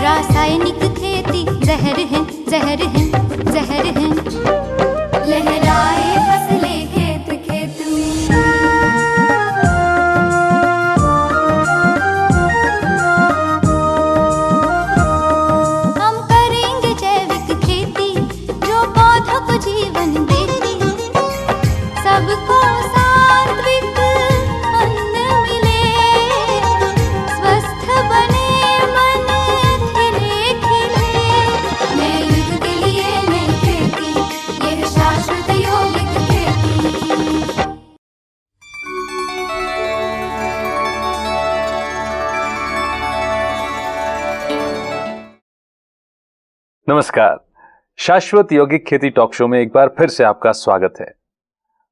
रासायनिक खेती जहर है, जहर है, जहर है। लहराए फसलें खेत खेत में। हम करेंगे जैविक खेती जो पौधों को जीवन देती, सबको सात्विक अन्न मिले, स्वस्थ बने मन खिले खिले। नए युग के लिए नई खेती, यह शाश्वत यौगिक खेती। नमस्कार, शाश्वत यौगिक खेती टॉक शो में एक बार फिर से आपका स्वागत है।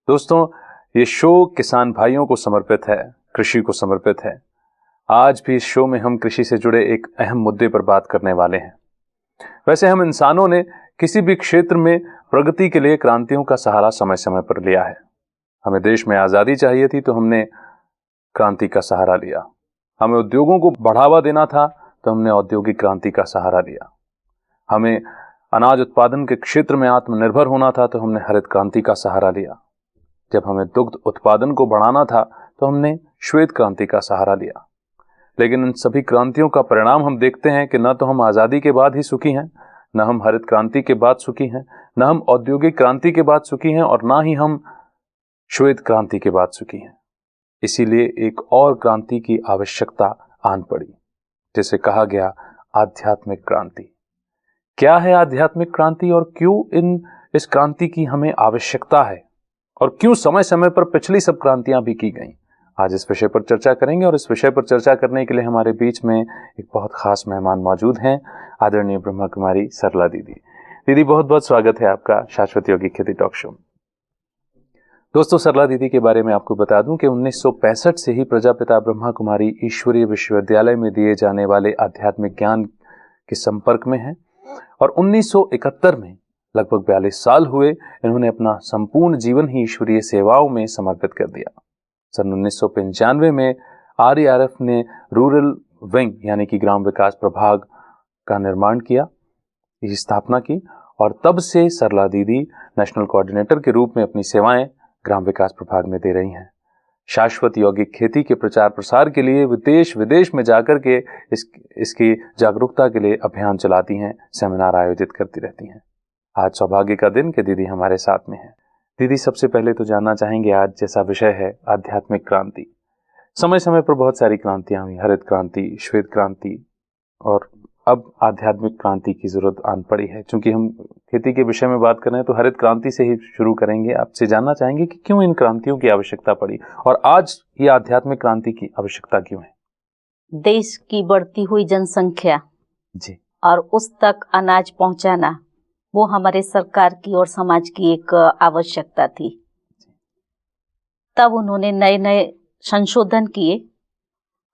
दोस्तों, ये शो किसान भाइयों को समर्पित है, कृषि को समर्पित है। आज भी इस शो में हम कृषि से जुड़े एक अहम मुद्दे पर बात करने वाले हैं। वैसे हम इंसानों ने किसी भी क्षेत्र में प्रगति के लिए क्रांतियों का सहारा समय समय पर लिया है। हमें देश में आज़ादी चाहिए थी तो हमने क्रांति का सहारा लिया। हमें उद्योगों को बढ़ावा देना था तो हमने औद्योगिक क्रांति का सहारा लिया। हमें अनाज उत्पादन के क्षेत्र में आत्मनिर्भर होना था तो हमने हरित क्रांति का सहारा लिया। जब हमें दुग्ध उत्पादन को बढ़ाना था तो हमने श्वेत क्रांति का सहारा लिया। लेकिन इन सभी क्रांतियों का परिणाम हम देखते हैं कि न तो हम आज़ादी के बाद ही सुखी हैं, न हम हरित क्रांति के बाद सुखी हैं, न हम औद्योगिक क्रांति के बाद सुखी हैं और ना ही हम श्वेत क्रांति के बाद सुखी हैं। इसीलिए एक और क्रांति की आवश्यकता आन पड़ी, जिसे कहा गया आध्यात्मिक क्रांति। क्या है आध्यात्मिक क्रांति और क्यों इस क्रांति की हमें आवश्यकता है और क्यों समय समय पर पिछली सब क्रांतियां भी की गई? आज इस विषय पर चर्चा करेंगे और इस विषय पर चर्चा करने के लिए हमारे बीच में एक बहुत खास मेहमान मौजूद हैं, आदरणीय ब्रह्मा कुमारी सरला दीदी। दीदी, बहुत बहुत स्वागत है आपका शाश्वत यौगिक खेती टॉक शो में। दोस्तों, सरला दीदी के बारे में आपको बता दूं कि 1965 से ही प्रजापिता ब्रह्मा कुमारी ईश्वरीय विश्वविद्यालय में दिए जाने वाले आध्यात्मिक ज्ञान के संपर्क में है और 1971 में लगभग 42 साल हुए इन्होंने अपना संपूर्ण जीवन ही ईश्वरीय सेवाओं में समर्पित कर दिया। सन 1995 में RERF ने रूरल विंग यानी कि ग्राम विकास प्रभाग का निर्माण किया, इसकी स्थापना की और तब से सरला दीदी नेशनल कोऑर्डिनेटर के रूप में अपनी सेवाएं ग्राम विकास प्रभाग में दे रही हैं। शाश्वत यौगिक खेती के प्रचार प्रसार के लिए देश विदेश में जाकर के इसकी जागरूकता के लिए अभियान चलाती हैं, सेमिनार आयोजित करती रहती हैं। आज सौभाग्य का दिन कि दीदी हमारे साथ में है। दीदी, सबसे पहले तो जानना चाहेंगे, आज जैसा विषय है आध्यात्मिक क्रांति, समय समय पर बहुत सारी क्रांतियां हुई, हरित क्रांति, श्वेत क्रांति, और अब आध्यात्मिक क्रांति की जरूरत आन पड़ी है। चूंकि हम खेती के विषय में बात कर रहे हैं तो हरित क्रांति से ही शुरू करेंगे। आपसे जानना चाहेंगे कि क्यों इन क्रांतियों की आवश्यकता पड़ी और आज ये आध्यात्मिक क्रांति की आवश्यकता क्यों है? देश की बढ़ती हुई जनसंख्या जी और उस तक अनाज पहुंचाना, वो हमारे सरकार की और समाज की एक आवश्यकता थी। तब उन्होंने नए नए संशोधन किए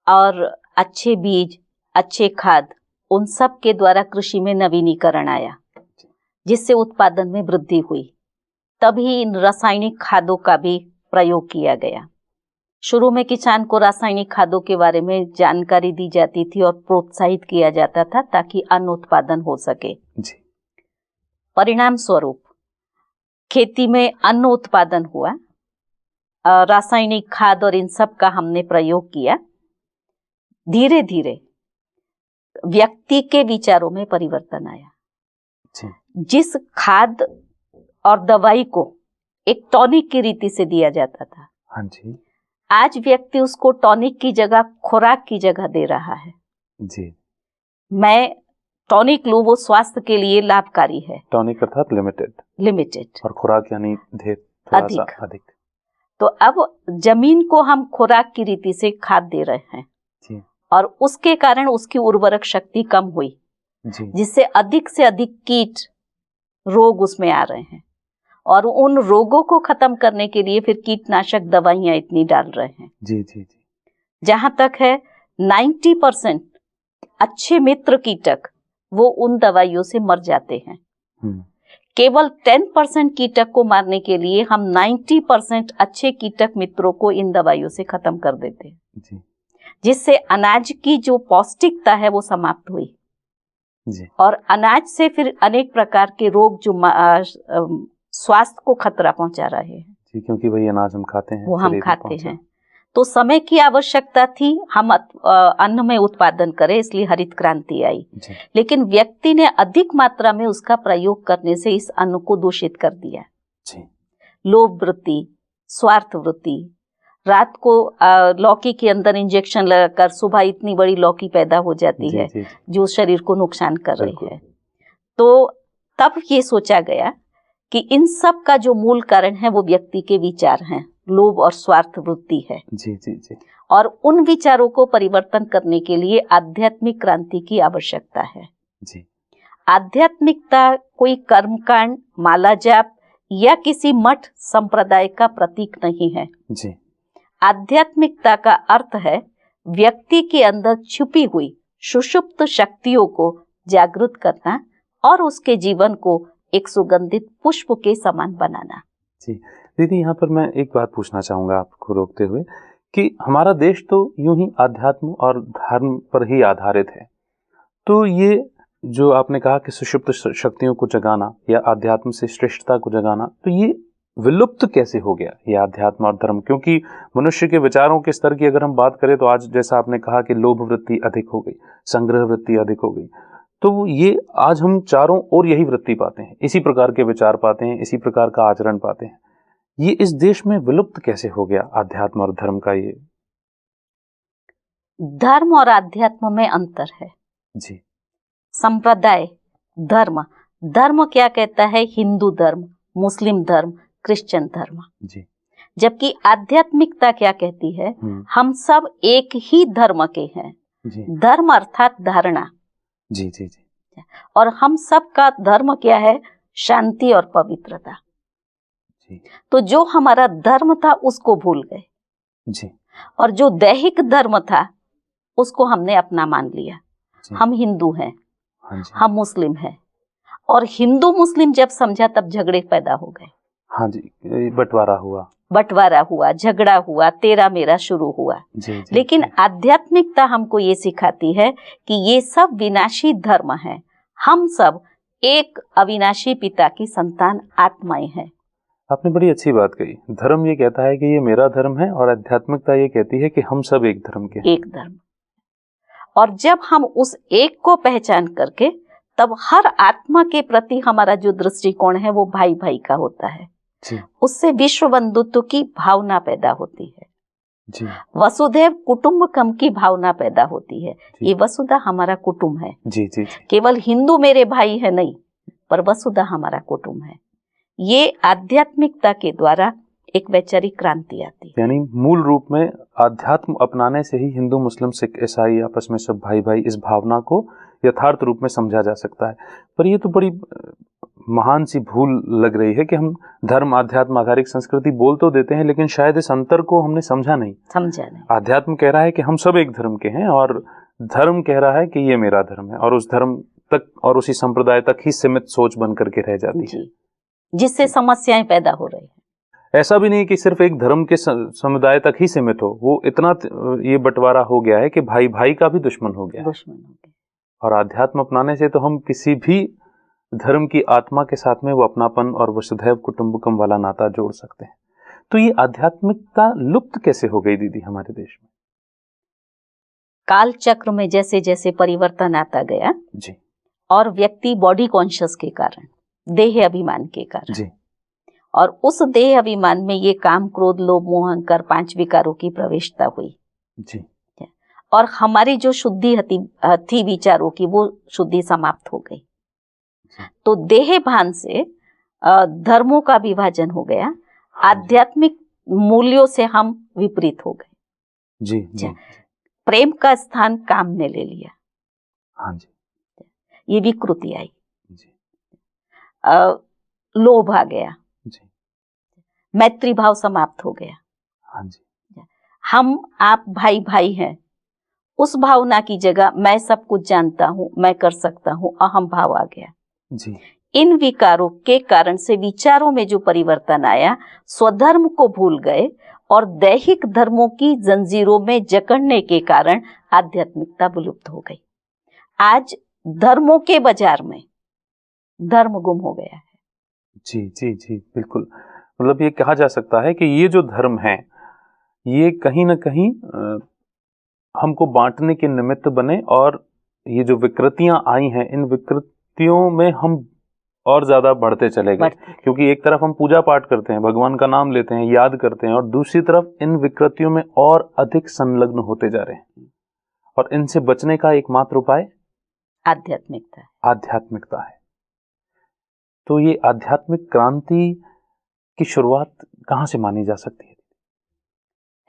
और अच्छे बीज, अच्छे खाद, उन सब के द्वारा कृषि में नवीनीकरण आया, जिससे उत्पादन में वृद्धि हुई। तभी इन रासायनिक खादों का भी प्रयोग किया गया। शुरू में किसान को रासायनिक खादों के बारे में जानकारी दी जाती थी और प्रोत्साहित किया जाता था ताकि अन्न उत्पादन हो सके जी। परिणाम स्वरूप खेती में अन्न उत्पादन हुआ, रासायनिक खाद और इन सब का हमने प्रयोग किया। धीरे धीरे व्यक्ति के विचारों में परिवर्तन आया जी। जिस खाद और दवाई को एक टॉनिक की रीति से दिया जाता था, हाँ जी, आज व्यक्ति उसको टॉनिक की जगह खुराक की जगह दे रहा है। जी। मैं टॉनिक लूं, वो स्वास्थ्य के लिए लाभकारी है। टॉनिक अर्थात लिमिटेड और खुराक यानी ढेर, थोड़ा सा अधिक। तो अब जमीन को हम खुराक की रीति से खाद दे रहे हैं जी। और उसके कारण उसकी उर्वरक शक्ति कम हुई जी। जिससे अधिक से अधिक कीट रोग उसमें आ रहे हैं और उन रोगों को खत्म करने के लिए फिर कीटनाशक दवाइयां इतनी डाल रहे हैं। जी जी जी। जहां तक है 90% अच्छे मित्र कीटक वो उन दवाइयों से मर जाते हैं। केवल 10% कीटक को मारने के लिए हम 90% अच्छे कीटक मित्रों को इन दवाइयों से खत्म कर देते हैं, जिससे अनाज की जो पौष्टिकता है वो समाप्त हुई। जी और अनाज से फिर अनेक प्रकार के रोग जो स्वास्थ्य को खतरा पहुंचा रहे हैं, जी, क्योंकि वही अनाज हम खाते हैं, वो हम शरीर में खाते पहुंचा। हैं। तो समय की आवश्यकता थी, हम अन्न में उत्पादन करें, इसलिए हरित क्रांति आई। जी लेकिन व्यक्ति ने अधिक मात्रा में उसका प्रयोग करने से इस अन्न को दूषित कर दिया। जी लोभ वृत्ति, स्वार्थ वृत्ति, रात को लौकी के अंदर इंजेक्शन लगाकर सुबह इतनी बड़ी लौकी पैदा हो जाती जी है जी जो शरीर को नुकसान कर रही बिल्कुल। है। तो तब ये सोचा गया कि इन सब का जो मूल कारण है वो व्यक्ति के विचार हैं, लोभ और स्वार्थ वृत्ति है। जी जी जी और उन विचारों को परिवर्तन करने के लिए आध्यात्मिक क्रांति की आवश्यकता है। जी आध्यात्मिकता कोई कर्मकांड, माला जाप या किसी मठ संप्रदाय का प्रतीक नहीं है। जी आध्यात्मिकता का अर्थ है व्यक्ति के अंदर छुपी हुई सुषुप्त शक्तियों को जागृत करना और उसके जीवन को एक सुगंधित पुष्प के समान बनाना। जी दीदी, यहाँ पर मैं एक बात पूछना चाहूँगा आपको रोकते हुए कि हमारा देश तो यूं ही आध्यात्म और धर्म पर ही आधारित है, तो ये जो आपने कहा कि सुषुप्त शक्तियों को जगाना या आध्यात्म से श्रेष्ठता को जगाना, तो ये विलुप्त कैसे हो गया ये आध्यात्म और धर्म? क्योंकि मनुष्य के विचारों के स्तर की अगर हम बात करें तो आज जैसा आपने कहा कि लोभ वृत्ति अधिक हो गई, संग्रह वृत्ति अधिक हो गई, तो ये आज हम चारों ओर यही वृत्ति पाते हैं, इसी प्रकार के विचार पाते हैं, इसी प्रकार का आचरण पाते हैं। ये इस देश में विलुप्त कैसे हो गया आध्यात्म और धर्म का? ये धर्म और आध्यात्म में अंतर है। जी संप्रदाय, धर्म, धर्म क्या कहता है? हिंदू धर्म, मुस्लिम धर्म, क्रिश्चियन धर्म। जी जबकि आध्यात्मिकता क्या कहती है? हम सब एक ही धर्म के हैं। जी धर्म अर्थात धारणा, जी जी जी और हम सब का धर्म क्या है? शांति और पवित्रता। जी तो जो हमारा धर्म था उसको भूल गए जी और जो दैहिक धर्म था उसको हमने अपना मान लिया। जी। हम हिंदू हैं, हाँ जी हम मुस्लिम हैं, और हिंदू मुस्लिम जब समझा तब झगड़े पैदा हो गए। हाँ जी, ये बंटवारा हुआ, झगड़ा हुआ, तेरा मेरा शुरू हुआ। जी जी लेकिन आध्यात्मिकता हमको ये सिखाती है कि ये सब विनाशी धर्म है, हम सब एक अविनाशी पिता की संतान आत्माएं हैं। आपने बड़ी अच्छी बात कही। धर्म ये कहता है कि ये मेरा धर्म है और आध्यात्मिकता ये कहती है कि हम सब एक धर्म के हैं। एक धर्म। और जब हम उस एक को पहचान करके तब हर आत्मा के प्रति हमारा जो दृष्टिकोण है वो भाई भाई का होता है। जी उससे विश्व बंधुत्व की भावना पैदा होती है। जी वसुधैव कुटुंबकम की भावना पैदा होती है। जी। ये वसुधा हमारा कुटुंब है। जी जी जी केवल हिंदू मेरे भाई है नहीं, पर वसुधा हमारा कुटुंब है। ये आध्यात्मिकता के द्वारा एक वैचारिक क्रांति आती है। यानी मूल रूप में आध्यात्म अपनाने से ही हिंदू, मुस्लिम, सिख, ईसाई आपस में सब भाई भाई, इस भावना को यथार्थ रूप में समझा जा सकता है। पर ये तो बड़ी महान सी भूल लग रही है कि हम धर्म, आध्यात्म, आधारिक संस्कृति बोल तो देते हैं, लेकिन शायद इस अंतर को हमने समझा नहीं। आध्यात्म कह रहा है कि हम सब एक धर्म के हैं और धर्म कह रहा है कि ये मेरा धर्म है, और उस धर्म तक और उसी संप्रदाय तक ही सीमित सोच बन करके रह जाती है, जिससे समस्याएं पैदा हो रही है। ऐसा भी नहीं कि सिर्फ एक धर्म के समुदाय तक ही सीमित हो, वो इतना ये बंटवारा हो गया है कि भाई भाई का भी दुश्मन हो गया। और आध्यात्म अपनाने से तो हम किसी भी धर्म की आत्मा के साथ में वो अपनापन और वसुधैव कुटुंबकम वाला नाता जोड़ सकते हैं। तो ये आध्यात्मिकता लुप्त कैसे हो गई दीदी हमारे देश में? काल चक्र में जैसे जैसे परिवर्तन आता गया जी, और व्यक्ति बॉडी कॉन्शियस के कारण, देह अभिमान के कारण जी, और उस देह अभिमान में ये काम, क्रोध, लोभ, मोह, अहंकार 5 विकारों की प्रवेशता हुई जी, और हमारी जो शुद्धि थी विचारों की, वो शुद्धि समाप्त हो गई। तो देह भान से धर्मों का विभाजन हो गया। आध्यात्मिक मूल्यों से हम विपरीत हो गए। जी जी, प्रेम का स्थान काम ने ले लिया। हाँ जी, ये विकृति आई जी, लोभ आ गया जी, मैत्री भाव समाप्त हो गया। हाँ जी, हम आप भाई भाई हैं, उस भावना की जगह मैं सब कुछ जानता हूं, मैं कर सकता हूं, अहम भाव आ गया जी। इन विकारों के कारण से विचारों में जो परिवर्तन आया, स्वधर्म को भूल गए और दैहिक धर्मों की जंजीरों में जकड़ने के कारण आध्यात्मिकता विलुप्त हो गई। आज धर्मों के बाजार में धर्म गुम हो गया है। जी जी जी, बिल्कुल। मतलब ये कहा जा सकता है कि ये जो धर्म है ये कहीं ना कहीं हमको बांटने के निमित्त बने, और ये जो विकृतियां आई हैं इन विकृतियों में हम और ज्यादा बढ़ते चले गए, क्योंकि एक तरफ हम पूजा पाठ करते हैं, भगवान का नाम लेते हैं, याद करते हैं, और दूसरी तरफ इन विकृतियों में और अधिक संलग्न होते जा रहे हैं। और इनसे बचने का एकमात्र उपाय आध्यात्मिकता है। तो ये आध्यात्मिक क्रांति की शुरुआत कहाँ से मानी जा सकती है?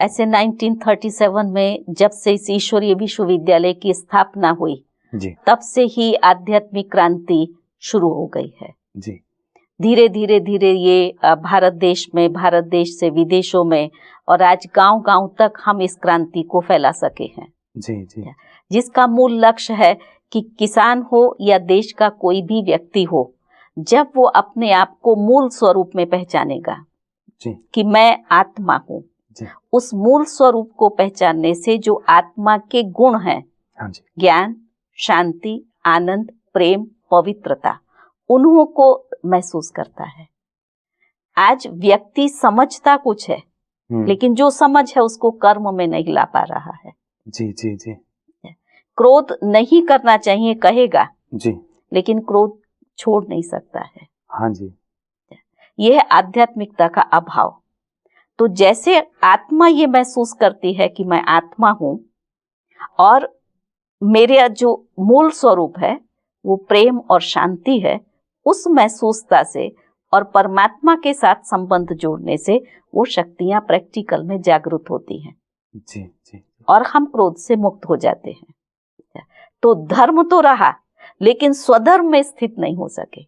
ऐसे 1937 में जब से इस ईश्वरीय विश्वविद्यालय की स्थापना हुई जी तब से ही आध्यात्मिक क्रांति शुरू हो गई है। जी, धीरे धीरे धीरे ये भारत देश में, भारत देश से विदेशों में, और आज गांव गांव तक हम इस क्रांति को फैला सके हैं। जी जी, जिसका मूल लक्ष्य है कि किसान हो या देश का कोई भी व्यक्ति हो, जब वो अपने आप को मूल स्वरूप में पहचानेगा जी कि मैं आत्मा हूँ, उस मूल स्वरूप को पहचानने से जो आत्मा के गुण हैं, हाँ जी, ज्ञान, शांति, आनंद, प्रेम, पवित्रता, उन्हों को महसूस करता है। आज व्यक्ति समझता कुछ है लेकिन जो समझ है उसको कर्म में नहीं ला पा रहा है। जी जी जी, क्रोध नहीं करना चाहिए कहेगा जी, लेकिन क्रोध छोड़ नहीं सकता है। हाँ जी, यह है आध्यात्मिकता का अभाव। तो जैसे आत्मा ये महसूस करती है कि मैं आत्मा हूं और मेरा जो मूल स्वरूप है वो प्रेम और शांति है, उस महसूसता से और परमात्मा के साथ संबंध जोड़ने से वो शक्तियां प्रैक्टिकल में जागृत होती हैं। जी जी, और हम क्रोध से मुक्त हो जाते हैं। तो धर्म तो रहा लेकिन स्वधर्म में स्थित नहीं हो सके।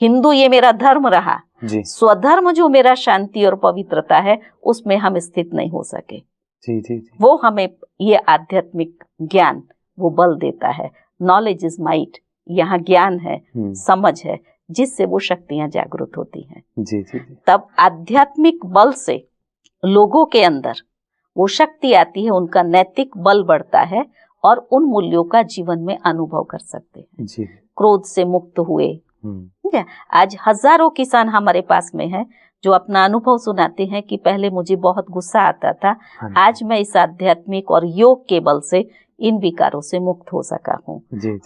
हिंदू ये मेरा धर्म रहा, स्वधर्म जो मेरा शांति और पवित्रता है उसमें हम स्थित नहीं हो सके। जी जी जी, वो हमें ये आध्यात्मिक ज्ञान वो बल देता है। नॉलेज इज माइट, यहाँ ज्ञान है, समझ है, जिससे वो शक्तियां जागृत होती हैं। जी जी, तब आध्यात्मिक बल से लोगों के अंदर वो शक्ति आती है, उनका नैतिक बल बढ़ता है और उन मूल्यों का जीवन में अनुभव कर सकते हैं। जी, क्रोध से मुक्त हुए। आज हजारों किसान हमारे पास में हैं जो अपना अनुभव सुनाते हैं कि पहले मुझे बहुत गुस्सा आता था, आज मैं इस आध्यात्मिक और योग के बल से इन विकारों से मुक्त हो सका हूँ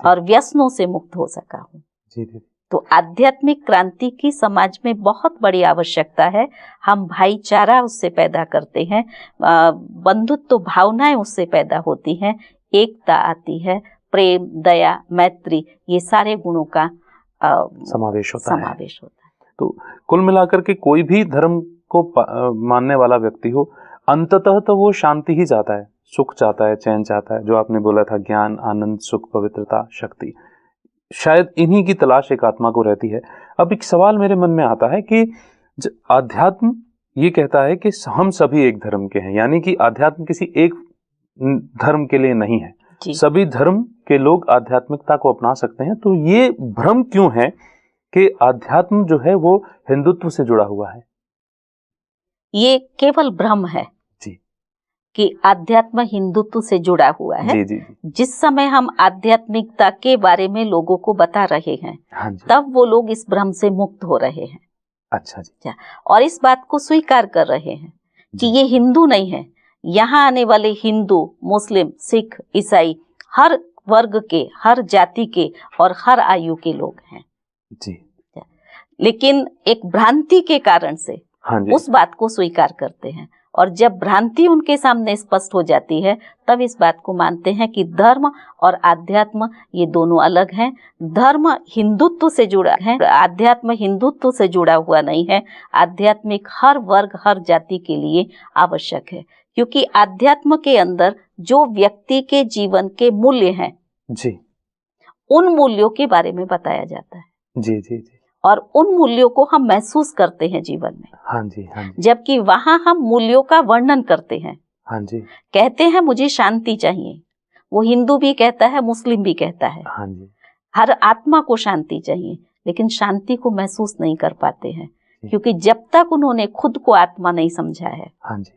और व्यसनों से मुक्त हो सका हूँ। तो आध्यात्मिक क्रांति की समाज में बहुत बड़ी आवश्यकता है। हम भाईचारा उससे पैदा करते हैं, बंधुत्व भावनाएं उससे पैदा होती हैं, एकता आती है, प्रेम, दया, मैत्री, ये सारे गुणों का समावेश होता है। तो कुल मिलाकर के कोई भी धर्म को मानने वाला व्यक्ति हो, अंततः तो वो शांति ही चाहता है, सुख चाहता है, चैन चाहता है, जो आपने बोला था, ज्ञान, आनंद, सुख, पवित्रता, शक्ति, शायद इन्हीं की तलाश एक आत्मा को रहती है। अब एक सवाल मेरे मन में आता है कि अध्यात्म ये कहता है कि हम सभी एक धर्म के हैं, यानी कि अध्यात्म किसी एक धर्म के लिए नहीं है, सभी धर्म के लोग आध्यात्मिकता को अपना सकते हैं। तो ये भ्रम क्यों है कि अध्यात्म जो है वो हिंदुत्व से जुड़ा हुआ है? ये केवल भ्रम है जी कि आध्यात्म हिंदुत्व से जुड़ा हुआ है। जी जी, जिस समय हम आध्यात्मिकता के बारे में लोगों को बता रहे हैं, हाँ जी, तब वो लोग इस भ्रम से मुक्त हो रहे हैं। अच्छा जी, और इस बात को स्वीकार कर रहे हैं कि ये हिंदू नहीं है। यहाँ आने वाले हिंदू, मुस्लिम, सिख, ईसाई हर वर्ग के, हर जाति के और हर आयु के लोग हैं जी, लेकिन एक भ्रांति के कारण से हाँ जी, उस बात को स्वीकार करते हैं। और जब भ्रांति उनके सामने स्पष्ट हो जाती है तब इस बात को मानते हैं कि धर्म और आध्यात्म ये दोनों अलग हैं। धर्म हिंदुत्व से जुड़ा है, आध्यात्म हिंदुत्व से जुड़ा हुआ नहीं है। आध्यात्मिक हर वर्ग, हर जाति के लिए आवश्यक है, क्योंकि आध्यात्म के अंदर जो व्यक्ति के जीवन के मूल्य हैं जी, उन मूल्यों के बारे में बताया जाता है। जी जी जी, और उन मूल्यों को हम महसूस करते हैं जीवन में। हाँ जी, हाँ जी, जबकि वहां हम मूल्यों का वर्णन करते हैं, हाँ जी, कहते हैं मुझे शांति चाहिए, वो हिंदू भी कहता है, मुस्लिम भी कहता है, हाँ जी, हर आत्मा को शांति चाहिए, लेकिन शांति को महसूस नहीं कर पाते हैं क्योंकि जब तक उन्होंने खुद को आत्मा नहीं समझा है, हाँ जी,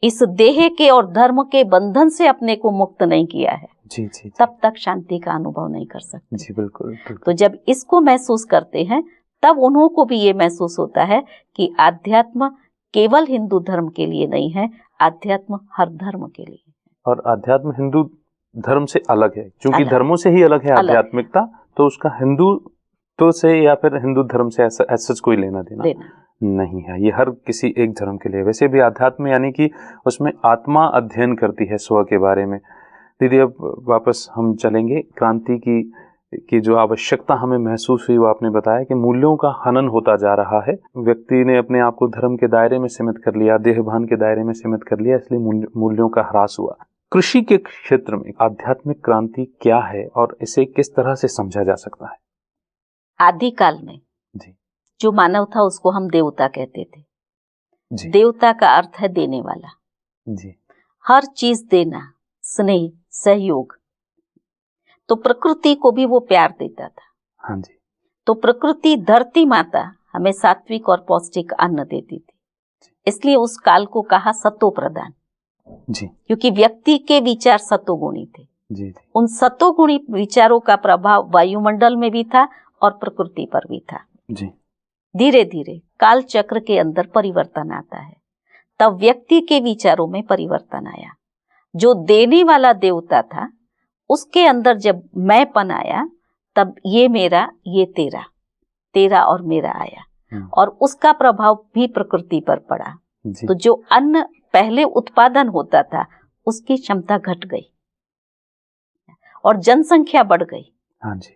इस देह के और धर्म के बंधन से अपने को मुक्त नहीं किया है, जी जी तब तक शांति का अनुभव नहीं कर सकते। जी, बिल्कुल बिल्कुल। तो जब इसको महसूस करते हैं तब उन्हों को भी ये महसूस होता है कि आध्यात्म केवल हिंदू धर्म के लिए नहीं है, आध्यात्म हर धर्म के लिए है। और आध्यात्म हिंदू धर्म से अलग है, क्योंकि अलग। धर्मों से ही अलग है अलग है। आध्यात्मिकता, तो उसका हिंदू तो से या फिर हिंदू धर्म से ऐसा कोई लेना देना नहीं है। ये हर किसी एक धर्म के लिए। वैसे भी आध्यात्म यानी कि उसमें आत्मा अध्ययन करती है स्व के बारे में। दीदी, अब वापस हम चलेंगे क्रांति की जो आवश्यकता हमें महसूस हुई, वो आपने बताया कि मूल्यों का हनन होता जा रहा है। व्यक्ति ने अपने आप को धर्म के दायरे में सीमित कर लिया, देहभान के दायरे में सीमित कर लिया, इसलिए मूल्यों का ह्रास हुआ। कृषि के क्षेत्र में आध्यात्मिक क्रांति क्या है और इसे किस तरह से समझा जा सकता है? आदिकाल में जी जो मानव था उसको हम देवता कहते थे। जी देवता का अर्थ है देने वाला। जी हर चीज देना, स्नेह, सहयोग। तो प्रकृति को भी वो प्यार देता था। हाँ जी। तो प्रकृति, धरती माता हमें सात्विक और पौष्टिक अन्न देती थी, इसलिए उस काल को कहा सतो प्रधान। जी क्योंकि व्यक्ति के विचार सतोगुणी थे। जी जी उन सतोगुणी विचारों का प्रभाव वायुमंडल में भी था और प्रकृति पर भी था। जी धीरे धीरे काल चक्र के अंदर परिवर्तन आता है, तब व्यक्ति के विचारों में परिवर्तन आया। जो देने वाला देवता था उसके अंदर जब मैंपन आया, तब ये मेरा, ये तेरा, तेरा और मेरा आया, और उसका प्रभाव भी प्रकृति पर पड़ा। तो जो अन्न पहले उत्पादन होता था उसकी क्षमता घट गई और जनसंख्या बढ़ गई। हाँ जी।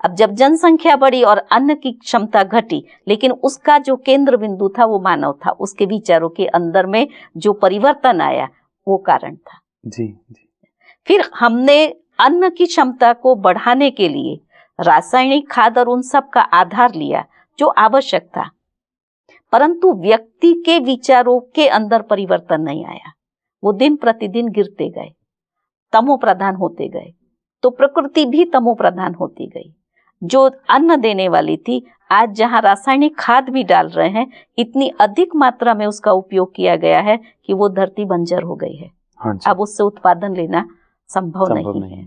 अब जब जनसंख्या बढ़ी और अन्न की क्षमता घटी, लेकिन उसका जो केंद्र बिंदु था वो मानव था, उसके विचारों के अंदर में जो परिवर्तन आया वो कारण था। जी जी। फिर हमने अन्न की क्षमता को बढ़ाने के लिए रासायनिक खाद और उन सब का आधार लिया जो आवश्यक था, परंतु व्यक्ति के विचारों के अंदर परिवर्तन नहीं आया। वो दिन प्रतिदिन गिरते गए, तमो प्रधान होते गए, तो प्रकृति भी तमो प्रधान होती गई। जो अन्न देने वाली थी, आज जहां रासायनिक खाद भी डाल रहे हैं, इतनी अधिक मात्रा में उसका उपयोग किया गया है कि वो धरती बंजर हो गई है। हाँ, अब उससे उत्पादन लेना संभव नहीं है।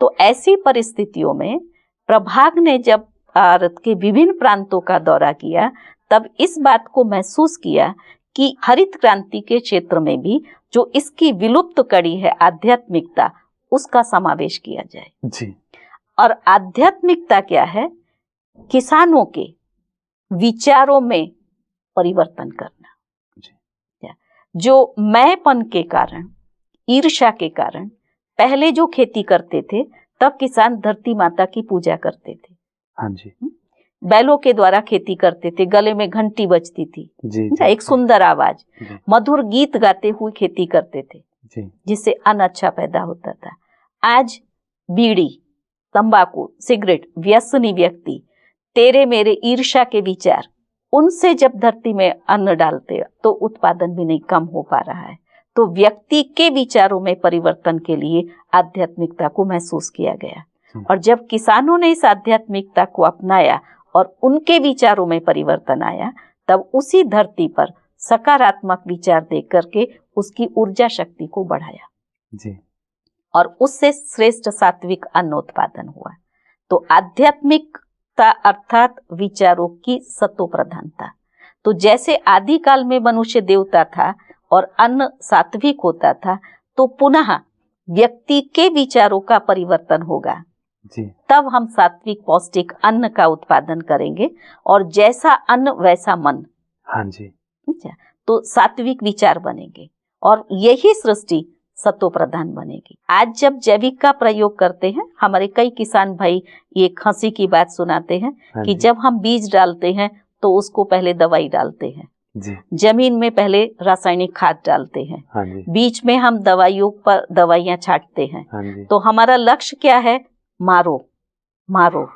तो ऐसी परिस्थितियों में प्रभाग ने जब भारत के विभिन्न प्रांतों का दौरा किया, तब इस बात को महसूस किया कि हरित क्रांति के क्षेत्र में भी जो इसकी विलुप्त कड़ी है आध्यात्मिकता, उसका समावेश किया जाए। जी। और आध्यात्मिकता क्या है? किसानों के विचारों में परिवर्तन करना। जी। जो मैंपन के कारण, ईर्ष्या के कारण पहले जो खेती करते थे, तब किसान धरती माता की पूजा करते थे। हाँ जी। बैलों के द्वारा खेती करते थे, गले में घंटी बजती थी, जी, एक सुंदर आवाज, मधुर गीत गाते हुए खेती करते थे, जिससे अन्न अच्छा पैदा होता था। आज बीड़ी, तंबाकू, सिगरेट, व्यसनी व्यक्ति, तेरे मेरे ईर्ष्या के विचार, उनसे जब धरती में अन्न डालते तो उत्पादन भी नहीं कम हो पा रहा है। तो व्यक्ति के विचारों में परिवर्तन के लिए आध्यात्मिकता को महसूस किया गया, और जब किसानों ने इस आध्यात्मिकता को अपनाया और उनके विचारों में परिवर्तन आया, तब उसी धरती पर सकारात्मक विचार दे करके उसकी ऊर्जा शक्ति को बढ़ाया जी। और उससे श्रेष्ठ सात्विक अन्न उत्पादन हुआ। तो आध्यात्मिकता अर्थात विचारों की सतो प्रधानता। तो जैसे आदिकाल में मनुष्य देवता था और अन्न सात्विक होता था, तो पुनः व्यक्ति के विचारों का परिवर्तन होगा जी। तब हम सात्विक पौष्टिक अन्न का उत्पादन करेंगे, और जैसा अन्न वैसा मन। हाँ जी। तो सात्विक विचार बनेंगे और यही सृष्टि सतो प्रधान बनेगी। आज जब जैविक का प्रयोग करते हैं, हमारे कई किसान भाई ये हंसी की बात सुनाते हैं कि जब हम बीज डालते हैं तो उसको पहले दवाई डालते हैं जी। जमीन में पहले रासायनिक खाद डालते हैं। हाँ जी। बीच में हम दवाइयों पर दवाइयां छांटते हैं। हाँ जी। तो हमारा लक्ष्य क्या है? मारो मारो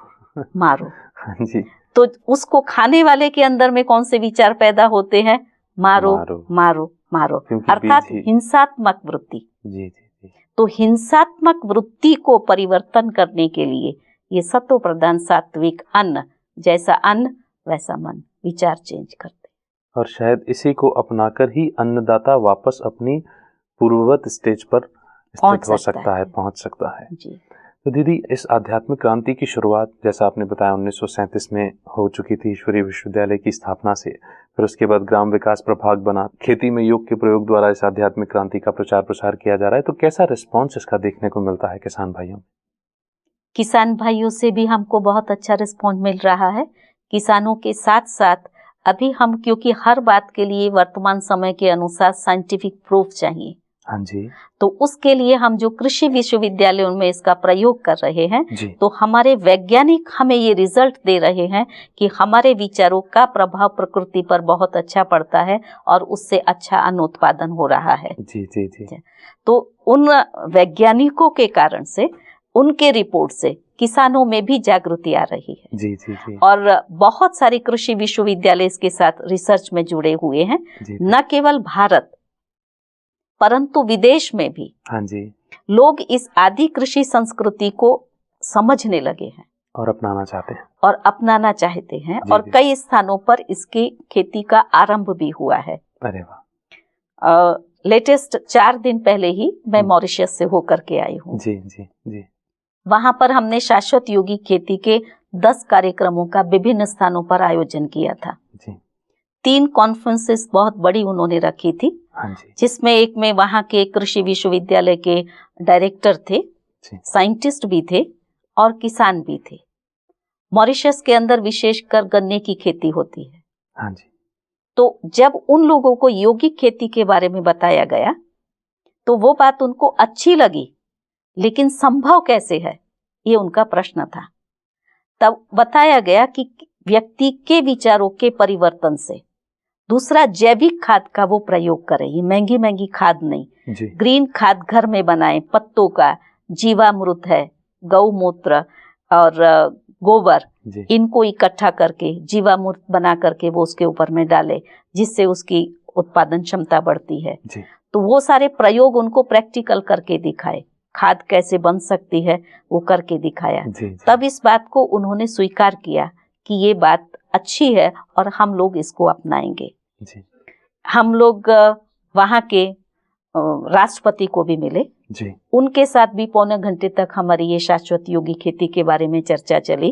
मारो। हाँ जी। तो उसको खाने वाले के अंदर में कौन से विचार पैदा होते हैं? मारो मारो मारो, मारो, अर्थात हिंसात्मक वृत्ति। जी जी। तो हिंसात्मक वृत्ति को परिवर्तन करने के लिए ये सतो प्रधान सात्विक अन्न, जैसा अन्न वैसा मन, विचार चेंज करते। और शायद इसी को अपनाकर ही अन्नदाता वापस अपनी पूर्ववत स्टेज पर स्थित हो सकता है, पहुंच सकता है। जी। तो दीदी, इस आध्यात्मिक क्रांति की शुरुआत जैसा आपने बताया 1937 में हो चुकी थी ईश्वरीय विश्वविद्यालय की स्थापना से। फिर उसके बाद ग्राम विकास प्रभाग बना, खेती में योग के प्रयोग द्वारा इस आध्यात्मिक क्रांति का प्रचार प्रसार किया जा रहा है। तो कैसा रिस्पॉन्स इसका देखने को मिलता है किसान भाइयों? किसान भाइयों से भी हमको बहुत अच्छा रिस्पॉन्स मिल रहा है। किसानों के साथ साथ अभी हम, क्योंकि हर बात के लिए वर्तमान समय के अनुसार साइंटिफिक प्रूफ चाहिए, हाँ जी, तो उसके लिए हम जो कृषि विश्वविद्यालयों में इसका प्रयोग कर रहे हैं, तो हमारे वैज्ञानिक हमें ये रिजल्ट दे रहे हैं कि हमारे विचारों का प्रभाव प्रकृति पर बहुत अच्छा पड़ता है और उससे अच्छा अन्न उत्पादन हो रहा है। जी जी जी। तो उन वैज्ञानिकों के कारण से, उनके रिपोर्ट से किसानों में भी जागृति आ रही है। जी जी जी। और बहुत सारे कृषि विश्वविद्यालय इसके साथ रिसर्च में जुड़े हुए हैं, न केवल भारत परंतु विदेश में भी। हाँ जी। लोग इस आदि कृषि संस्कृति को समझने लगे हैं और अपनाना चाहते हैं, और अपनाना चाहते हैं। और कई स्थानों पर इसकी खेती का आरंभ भी हुआ है। अरे वाह। लेटेस्ट 4 दिन पहले ही मैं मॉरिशस से होकर के आई हूँ। जी जी जी। वहां पर हमने शाश्वत योगी खेती के 10 कार्यक्रमों का विभिन्न स्थानों पर आयोजन किया था। जी। 3 कॉन्फ्रेंसेस बहुत बड़ी उन्होंने रखी थी। हाँ जी। जिसमें एक में वहां के कृषि विश्वविद्यालय के डायरेक्टर थे, साइंटिस्ट भी थे और किसान भी थे। मॉरिशस के अंदर विशेषकर गन्ने की खेती होती है। हाँ जी। तो जब उन लोगों को यौगिक खेती के बारे में बताया गया तो वो बात उनको अच्छी लगी, लेकिन संभव कैसे है, ये उनका प्रश्न था। तब बताया गया कि व्यक्ति के विचारों के परिवर्तन से, दूसरा जैविक खाद का वो प्रयोग करें। ये महंगी महंगी खाद नहीं, ग्रीन खाद घर में बनाएं, पत्तों का, जीवामृत है, गौमूत्र और गोबर, इनको इकट्ठा करके जीवामृत बना करके वो उसके ऊपर में डाले, जिससे उसकी उत्पादन क्षमता बढ़ती है। तो वो सारे प्रयोग उनको प्रैक्टिकल करके दिखाए, खाद कैसे बन सकती है वो करके दिखाया। तब इस बात को उन्होंने स्वीकार किया कि ये बात अच्छी है और हम लोग इसको अपनाएंगे। हम लोग वहाँ के राष्ट्रपति को भी मिले। उनके साथ भी पौने घंटे तक हमारी ये शाश्वत योगी खेती के बारे में चर्चा चली।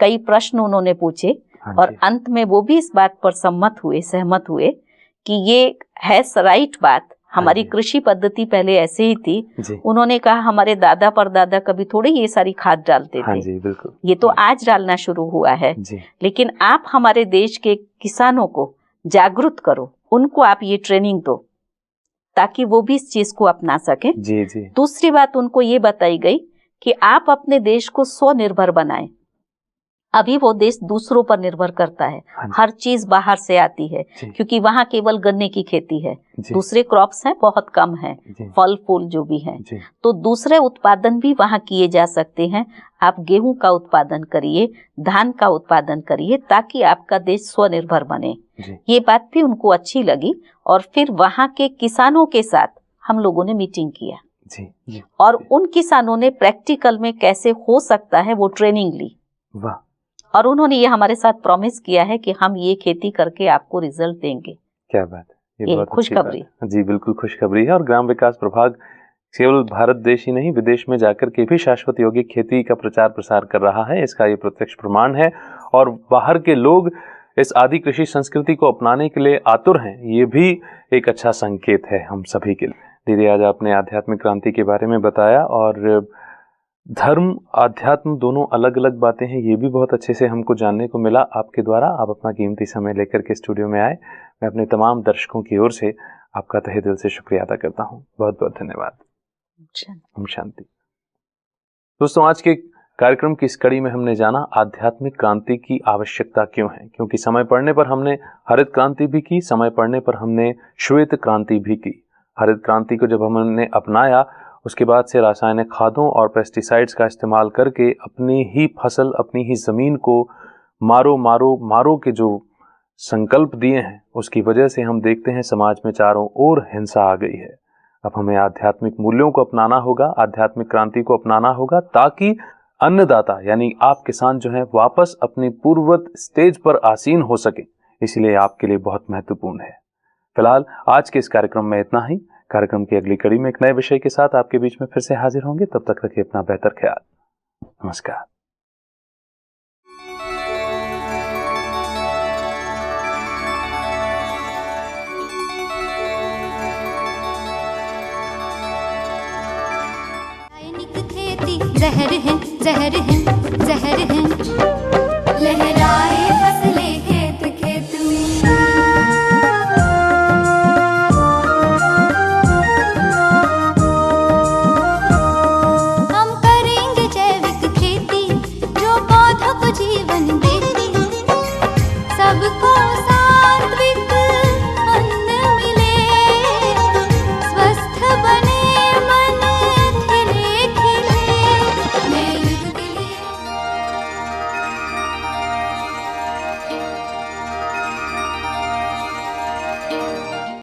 कई प्रश्न उन्होंने पूछे और अंत में वो भी इस बात पर सहमत हुए कि ये है राइट बात। हमारी कृषि पद्धति पहले ऐसे ही थी। उन्होंने कहा हमारे दादा परदादा कभी थोड़ी ये सारी खाद डालते थे। जी, बिल्कुल। ये तो आज डालना शुरू हुआ है। लेकिन आप हमारे देश के किसानों को जागरूक करो, उनको आप ये ट्रेनिंग दो ताकि वो भी इस चीज को अपना सके। दूसरी बात उनको ये बताई गई कि आप अपने देश को स्वनिर्भर बनाएं। अभी वो देश दूसरों पर निर्भर करता है, हर चीज बाहर से आती है, क्योंकि वहाँ केवल गन्ने की खेती है, दूसरे क्रॉप्स हैं बहुत कम है, फल फूल जो भी हैं, तो दूसरे उत्पादन भी वहाँ किए जा सकते हैं। आप गेहूं का उत्पादन करिए, धान का उत्पादन करिए, ताकि आपका देश स्वनिर्भर बने। ये बात भी उनको अच्छी लगी और फिर वहाँ के किसानों के साथ हम लोगों ने मीटिंग किया और उन किसानों ने प्रैक्टिकल में कैसे हो सकता है वो ट्रेनिंग ली। वाह। और उन्होंने ये हमारे साथ प्रॉमिस किया है कि हम ये खेती करके आपको रिजल्ट देंगे। क्या बात है, ये बहुत खुशखबरी। जी बिल्कुल खुशखबरी है। और ग्राम विकास प्रभाग केवल भारत देश ही नहीं, विदेश में जाकर के भी शाश्वत यौगिक खेती का प्रचार प्रसार कर रहा है, इसका ये प्रत्यक्ष प्रमाण है। और बाहर के लोग इस आदि कृषि संस्कृति को अपनाने के लिए आतुर हैं, ये भी एक अच्छा संकेत है हम सभी के लिए। दीदी, आज आपने आध्यात्मिक क्रांति के बारे में बताया और धर्म आध्यात्म दोनों अलग अलग बातें हैं, ये भी बहुत अच्छे से हमको जानने को मिला आपके द्वारा। आप अपना कीमती समय लेकर के स्टूडियो में आए, मैं अपने तमाम दर्शकों की ओर से आपका तहे दिल से शुक्रिया अदा करता हूँ। बहुत बहुत धन्यवाद। ओम शांति। दोस्तों, आज के कार्यक्रम की इस कड़ी में हमने जाना आध्यात्मिक क्रांति की आवश्यकता क्यों है, क्योंकि समय पड़ने पर हमने हरित क्रांति भी की, समय पड़ने पर हमने श्वेत क्रांति भी की। हरित क्रांति को जब हमने अपनाया, उसके बाद से रासायनिक खादों और पेस्टिसाइड्स का इस्तेमाल करके अपनी ही फसल, अपनी ही ज़मीन को मारो मारो मारो के जो संकल्प दिए हैं, उसकी वजह से हम देखते हैं समाज में चारों ओर हिंसा आ गई है। अब हमें आध्यात्मिक मूल्यों को अपनाना होगा, आध्यात्मिक क्रांति को अपनाना होगा, ताकि अन्नदाता यानी आप किसान जो हैं वापस अपनी पूर्ववत स्टेज पर आसीन हो सके। इसलिए आपके लिए बहुत महत्वपूर्ण है। फिलहाल आज के इस कार्यक्रम में इतना ही। कार्यक्रम की अगली कड़ी में एक नए विषय के साथ आपके बीच में फिर से हाजिर होंगे। तब तक रखिए अपना बेहतर ख्याल। नमस्कार। जहर है जहर है जहर है, लहराए फसलें खेत खेत में। हम करेंगे जैविक खेती जो पौधों को जीवन दे।